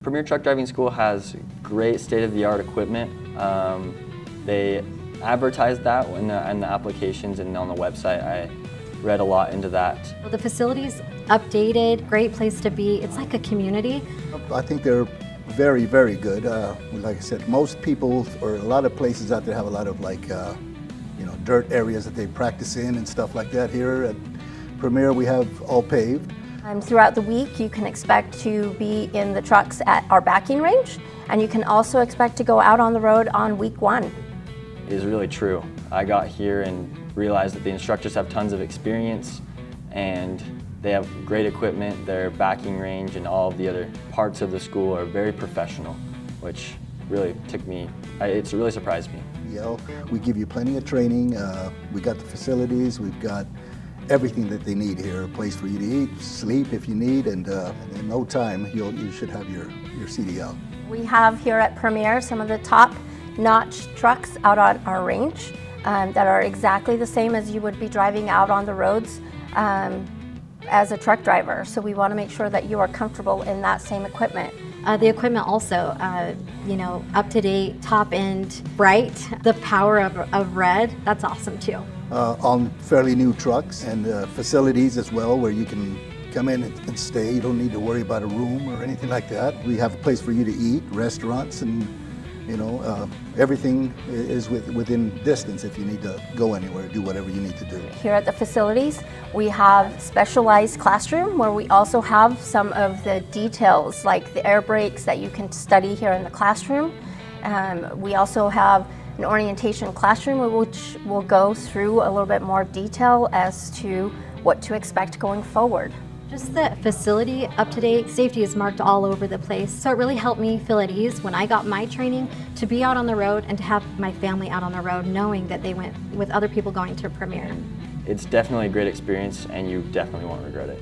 Premier Truck Driving School has great state-of-the-art equipment. They advertise that in the applications and on the website. I read a lot into that. The facility's updated, great place to be. It's like a community. I think they're very, very good. Like I said, most people or a lot of places out there have a lot of dirt areas that they practice in and stuff like that. Here at Premier, we have all paved. Throughout the week, you can expect to be in the trucks at our backing range, and you can also expect to go out on the road on week 1. It is really true. I got here and realized that the instructors have tons of experience and they have great equipment. Their backing range and all of the other parts of the school are very professional, which really it's really surprised me. We give you plenty of training. We got the facilities, we've got everything that they need here, a place for you to eat, sleep if you need, and in no time you should have your CDL. We have here at Premier some of the top-notch trucks out on our range that are exactly the same as you would be driving out on the roads as a truck driver. So we want to make sure that you are comfortable in that same equipment. The equipment also, up to date, top end, bright. The power of red, that's awesome too. On fairly new trucks and facilities as well, where you can come in and stay. You don't need to worry about a room or anything like that. We have a place for you to eat, restaurants, and everything is within distance if you need to go anywhere, do whatever you need to do. Here at the facilities, we have specialized classroom where we also have some of the details like the air brakes that you can study here in the classroom. We also have an orientation classroom which will go through a little bit more detail as to what to expect going forward. Just the facility, up to date, safety is marked all over the place. So it really helped me feel at ease when I got my training to be out on the road and to have my family out on the road knowing that they went with other people going to Premier. It's definitely a great experience and you definitely won't regret it.